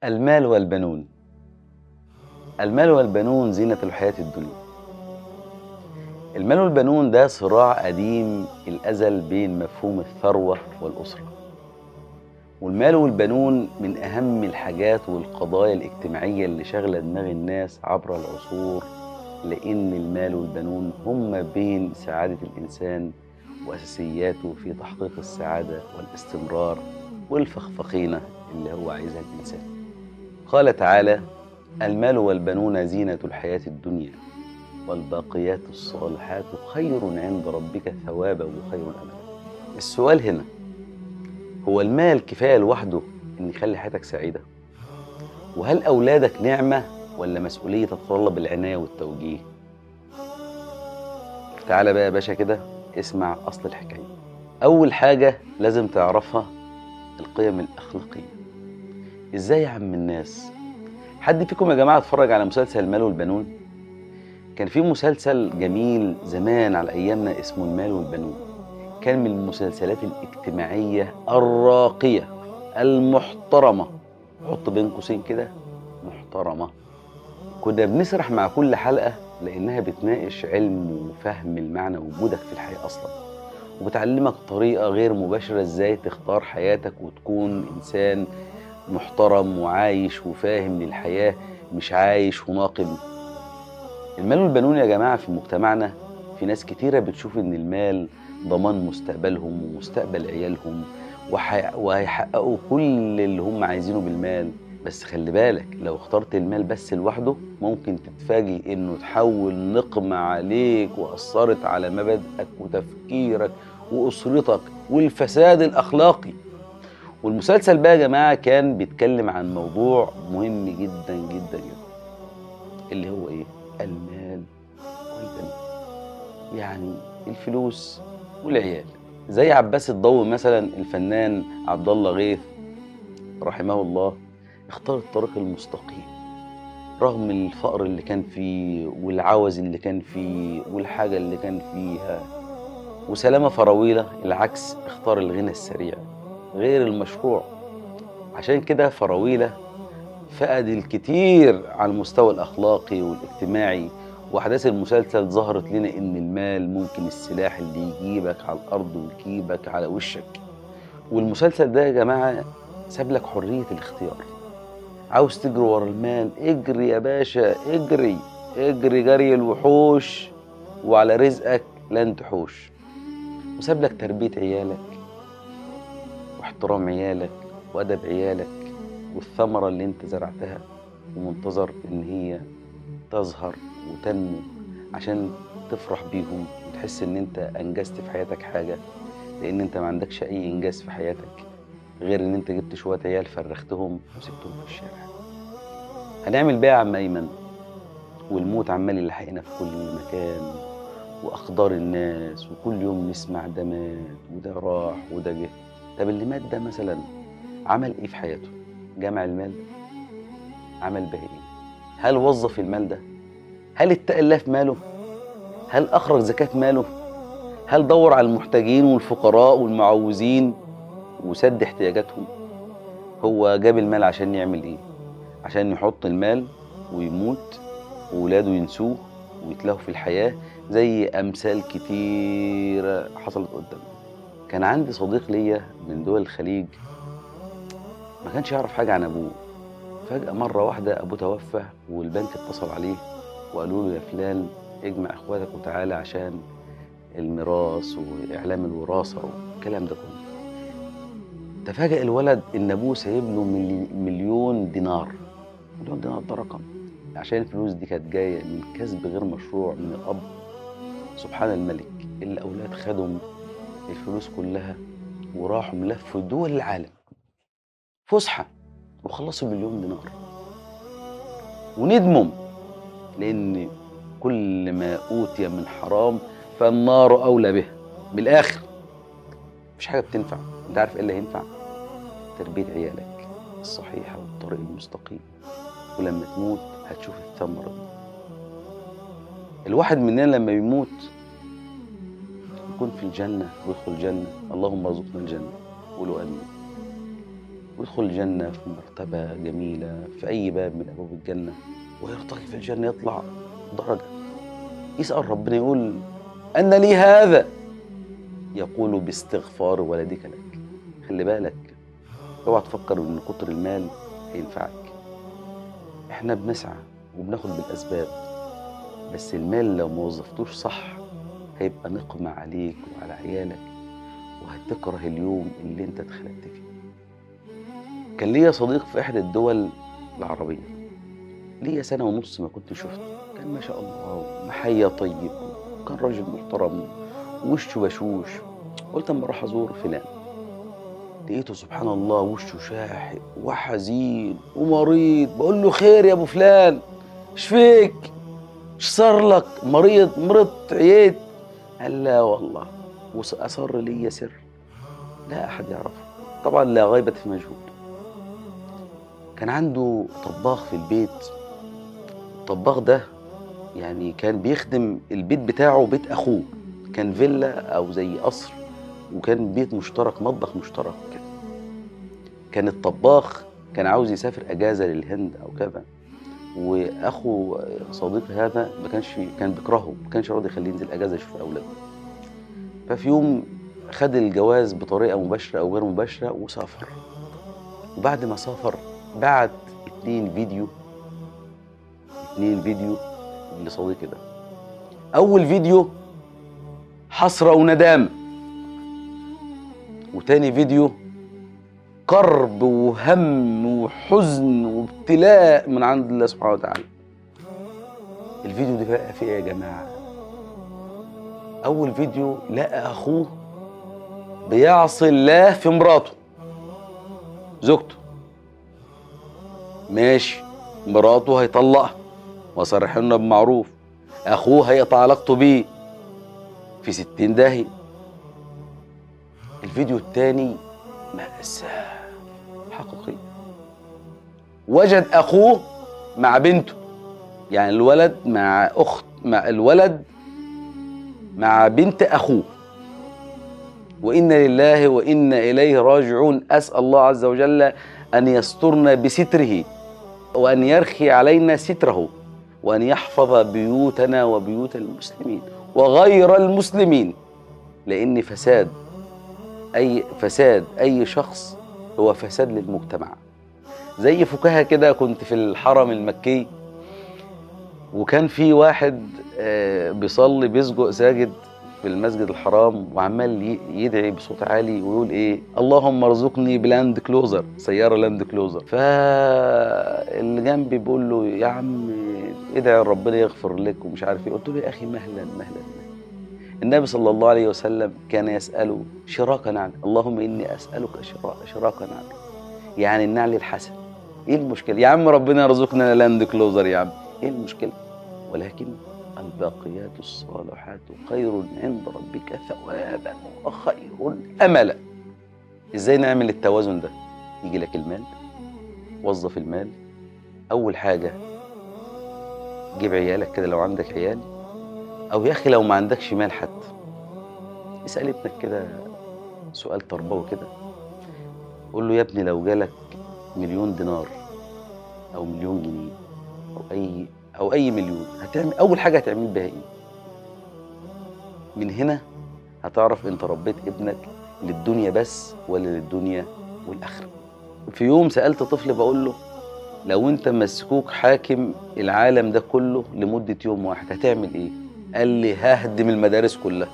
المال والبنون. المال والبنون زينة الحياة الدنيا. المال والبنون ده صراع قديم الأزل بين مفهوم الثروة والأسرة. والمال والبنون من أهم الحاجات والقضايا الاجتماعية اللي شاغلة دماغ الناس عبر العصور، لأن المال والبنون هم بين سعادة الإنسان وأساسياته في تحقيق السعادة والاستمرار والفخفخينة اللي هو عايزها الإنسان. قال تعالى: المال والبنون زينة الحياة الدنيا والباقيات الصالحات خير عند ربك ثوابا وخير أملا. السؤال هنا: هو المال كفاية لوحده إن يخلي حياتك سعيدة؟ وهل أولادك نعمة ولا مسؤولية تتطلب العناية والتوجيه؟ تعالى بقى يا باشا كده اسمع أصل الحكاية. أول حاجة لازم تعرفها القيم الأخلاقية. إزاي يا عم الناس؟ حد فيكم يا جماعة اتفرج على مسلسل المال والبنون؟ كان في مسلسل جميل زمان على أيامنا اسمه المال والبنون. كان من المسلسلات الاجتماعية الراقية المحترمة، حط بين قوسين كده محترمة. كنا بنسرح مع كل حلقة لأنها بتناقش علم وفهم المعنى وجودك في الحياة أصلا، وبتعلمك طريقة غير مباشرة إزاي تختار حياتك وتكون إنسان محترم وعايش وفاهم للحياة، مش عايش وناقم. المال والبنون يا جماعة في مجتمعنا في ناس كتيرة بتشوف إن المال ضمان مستقبلهم ومستقبل عيالهم، وهيحققوا كل اللي هم عايزينه بالمال. بس خلي بالك، لو اخترت المال بس لوحده ممكن تتفاجئ إنه تحول نقمة عليك وأثرت على مبادئك وتفكيرك وأسرتك والفساد الأخلاقي. والمسلسل بقى يا جماعة كان بيتكلم عن موضوع مهم جدا جدا جدا، اللي هو إيه؟ المال والبنون، يعني الفلوس والعيال. زي عباس الضو مثلا، الفنان عبد الله غيث رحمه الله اختار الطريق المستقيم رغم الفقر اللي كان فيه والعوز اللي كان فيه والحاجة اللي كان فيها. وسلامة فراويلة العكس، اختار الغنى السريع غير المشروع. عشان كده فراويلة فقد الكتير على المستوى الأخلاقي والاجتماعي. وأحداث المسلسل ظهرت لنا إن المال ممكن السلاح اللي يجيبك على الأرض ويجيبك على وشك. والمسلسل ده يا جماعة ساب لك حرية الاختيار. عاوز تجري ورا المال اجري يا باشا، اجري اجري جري الوحوش وعلى رزقك لن تحوش. وساب لك تربية عيالك واحترام عيالك وأدب عيالك والثمرة اللي انت زرعتها ومنتظر ان هي تظهر وتنمو عشان تفرح بيهم وتحس ان انت انجزت في حياتك حاجة، لان انت ما عندكش اي انجاز في حياتك غير ان انت جبت شوية عيال فرختهم وسبتهم في الشارع. هنعمل بيها يا عم ايمن، والموت عمال يلحقنا في كل مكان واقدار الناس، وكل يوم نسمع ده مات وده راح وده جه. طب اللي مات ده مثلا عمل ايه في حياته؟ جمع المال؟ عمل به ايه؟ هل وظف المال ده؟ هل اتقى الله في ماله؟ هل أخرج زكاة ماله؟ هل دور على المحتاجين والفقراء والمعوزين وسد احتياجاتهم؟ هو جاب المال عشان يعمل إيه؟ عشان يحط المال ويموت وولاده ينسوه ويتلهوا في الحياة زي أمثال كتيرة حصلت قدامنا. كان عندي صديق ليا من دول الخليج ما كانش يعرف حاجة عن أبوه. فجأة مرة واحدة أبوه توفى والبنك اتصل عليه وقالوا له: يا فلان اجمع اخواتك وتعالى عشان الميراث واعلام الوراثه والكلام ده كله. تفاجأ الولد ان ابوه سايب له مليون دينار. مليون دينار ده رقم، عشان الفلوس دي كانت جايه من كسب غير مشروع من الاب. سبحان الملك، الاولاد خدوا الفلوس كلها وراحوا لفوا دول العالم فسحه وخلصوا مليون دينار وندموا، لان كل ما اوتي من حرام فالنار اولى به. من الاخر مفيش حاجه بتنفع. انت عارف ايه اللي هينفع؟ تربيه عيالك الصحيحه والطريق المستقيم، ولما تموت هتشوف الثمره دي. الواحد مننا لما يموت يكون في الجنه ويدخل الجنه، اللهم ارزقنا الجنه، قولوا امين. ويدخل الجنة في مرتبة جميلة في أي باب من أبواب الجنة، ويرتقي في الجنة يطلع درجة، يسأل ربنا يقول أن لي هذا، يقول باستغفار ولدك لك. خلي بالك، اوعى تفكر إن كتر المال هينفعك. إحنا بنسعى وبناخد بالأسباب، بس المال لو ما وظفتوش صح هيبقى نقمة عليك وعلى عيالك، وهتكره اليوم اللي انت اتخلقت فيه. كان ليا صديق في إحدى الدول العربية، ليا سنة ونص ما كنت شفته، كان ما شاء الله محيا طيب، وكان راجل محترم ووشه بشوش. قلت اما اروح ازور فلان، لقيته سبحان الله وشه شاحب وحزين ومريض. بقول له خير يا ابو فلان، ايش فيك؟ ايش صار لك؟ مرضت عييت؟ قال لا والله، واصر لي سر لا احد يعرفه، طبعا لا غيبة في مجهول. كان عنده طباخ في البيت، الطباخ ده يعني كان بيخدم البيت بتاعه بيت اخوه، كان فيلا او زي قصر، وكان بيت مشترك، مطبخ مشترك كده. كان الطباخ كان عاوز يسافر اجازه للهند او كذا، واخو صديقي هذا كان بيكرهه، ما كانش راضي يخليه ينزل اجازه يشوف اولاده. ففي يوم خد الجواز بطريقه مباشره او غير مباشره وسافر. وبعد ما سافر بعت 2 فيديو لصديقي ده. اول فيديو حسره وندامه، وتاني فيديو كرب وهم وحزن وابتلاء من عند الله سبحانه وتعالى. الفيديو ده بقى فيه ايه يا جماعه؟ اول فيديو لقى اخوه بيعصي الله في مراته، زوجته، ماشي، مراته هيطلقها وصرحنا بمعروف، اخوه هيقطع علاقته بيه في 60 داهية. الفيديو الثاني مأساة حقيقية، وجد اخوه مع بنته، يعني الولد مع الولد مع بنت اخوه، وإنا لله وإنا إليه راجعون. أسأل الله عز وجل أن يسترنا بستره، وأن يرخي علينا ستره، وأن يحفظ بيوتنا وبيوت المسلمين وغير المسلمين، لأن فساد أي شخص هو فساد للمجتمع. زي فكاهة كده، كنت في الحرم المكي، وكان في واحد بيصلي بيسجد ساجد في المسجد الحرام، وعمال يدعي بصوت عالي ويقول ايه؟ اللهم ارزقني بلاند كلوزر، سيارة لاند كلوزر. فاللي جنبي بيقول له يا عم ادعي ربنا يغفر لك ومش عارف ايه. قلت له يا اخي مهلا مهلا. النبي صلى الله عليه وسلم كان يسأله شراك نعل، اللهم اني اسألك شراك نعل، يعني النعل الحسن. ايه المشكلة يا عم؟ ربنا يرزقنا لاند كلوزر يا عم، ايه المشكلة؟ ولكن الباقيات الصالحات خير عند ربك ثوابا وخير املا. ازاي نعمل التوازن ده؟ يجي لك المال، وظف المال. اول حاجه جيب عيالك كده لو عندك عيال، او يا اخي لو ما عندكش مال حتى اسال ابنك كده سؤال تربوي كده، قول له يا ابني لو جالك مليون دينار او مليون جنيه او اي مليون، هتعمل اول حاجه هتعمل بيها ايه؟ من هنا هتعرف انت ربيت ابنك للدنيا بس ولا للدنيا والاخره. في يوم سالت طفل بقول له لو انت مسكوك حاكم العالم ده كله لمده يوم واحد هتعمل ايه؟ قال لي ههدم المدارس كلها.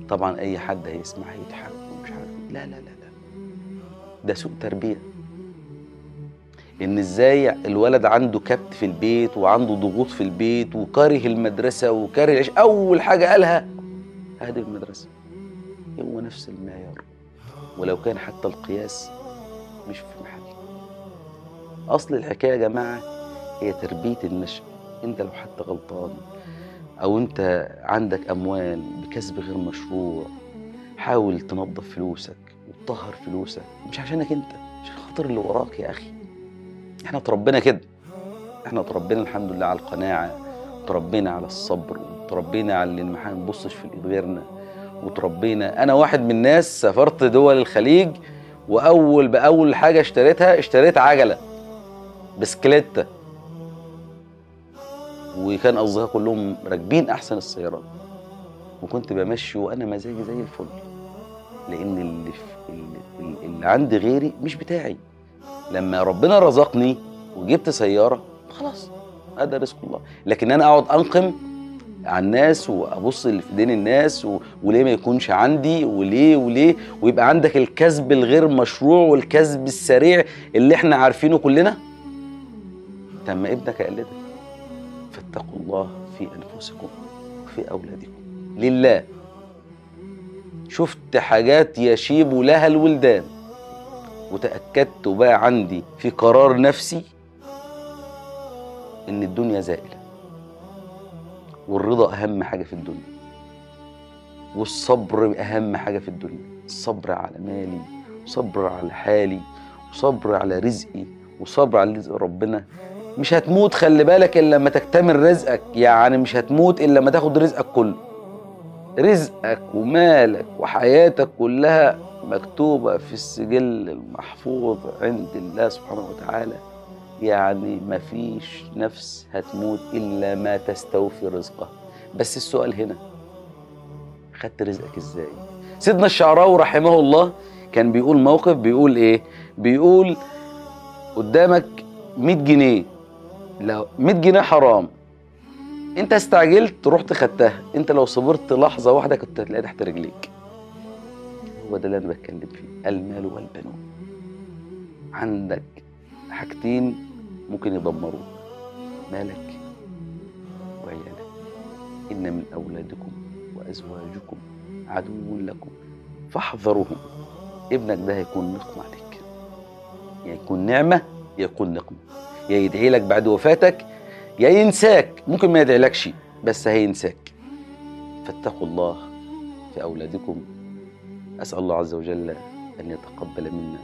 طبعا اي حد هيسمع هيضحك ومش عارف ايه. لا لا لا لا، ده سوء تربيه. ان ازاي الولد عنده كبت في البيت وعنده ضغوط في البيت وكاره المدرسه وكاره العيش، اول حاجه قالها ههدم المدرسه. هو نفس المعيار، ولو كان حتى القياس مش في محل. اصل الحكايه يا جماعه هي تربيه النشء. انت لو حتى غلطان او انت عندك اموال بكسب غير مشروع، حاول تنظف فلوسك وتطهر فلوسك، مش عشانك انت، عشان خاطر اللي وراك يا اخي. احنا اتربينا كده، احنا اتربينا الحمد لله على القناعه، وتربينا على الصبر، وتربينا على ان ما نبصش في ايد غيرنا، وتربينا. انا واحد من الناس سافرت دول الخليج بأول حاجة اشتريت عجلة بسكليتة، وكان أصدقائي كلهم راكبين أحسن السيارات، وكنت بمشي وأنا مزاجي زي الفل، لأن اللي عند غيري مش بتاعي. لما ربنا رزقني وجبت سيارة خلاص هذا رزق الله، لكن أنا أقعد أنقم على الناس وأبص اللي في دين الناس وليه ما يكونش عندي وليه ويبقى عندك الكسب الغير مشروع والكسب السريع اللي احنا عارفينه كلنا. تم ابنك يقلدك، فاتقوا الله في أنفسكم وفي أولادكم لله. شفت حاجات يشيب لها الولدان، وتأكدت وبقى عندي في قرار نفسي إن الدنيا زائلة، والرضا أهم حاجة في الدنيا، والصبر أهم حاجة في الدنيا. الصبر على مالي، وصبر على حالي، وصبر على رزقي، وصبر على رزق ربنا. مش هتموت خلي بالك إلا لما تكتمل رزقك، يعني مش هتموت إلا لما تاخد رزقك كله. رزقك ومالك وحياتك كلها مكتوبة في السجل المحفوظ عند الله سبحانه وتعالى. يعني مفيش نفس هتموت إلا ما تستوفي رزقها. بس السؤال هنا، خدت رزقك إزاي؟ سيدنا الشعراوي رحمه الله كان بيقول موقف، بيقول إيه؟ بيقول قدامك 100 جنيه، لو 100 جنيه حرام، انت استعجلت رحت خدتها، انت لو صبرت لحظة واحدة كنت هتلاقيها تحت رجليك. هو ده اللي انا بتكلم فيه، المال والبنون. عندك حاجتين ممكن يدمروك، مالك وعيالك. إن من أولادكم وأزواجكم عدو لكم فاحذروهم. ابنك ده هيكون نقمة عليك، يا يكون نعمة يا يكون نقمة، يا يدعي لك بعد وفاتك يا ينساك. ممكن ما يدعيلكش بس هينساك. فاتقوا الله في أولادكم. أسأل الله عز وجل أن يتقبل منا،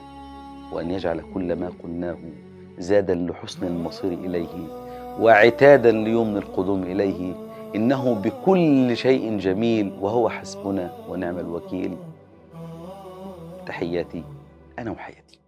وأن يجعل كل ما قلناه زادا لحسن المصير إليه، وعتادا ليمن القدوم إليه. إنه بكل شيء جميل، وهو حسبنا ونعم الوكيل. تحياتي أنا وحياتي.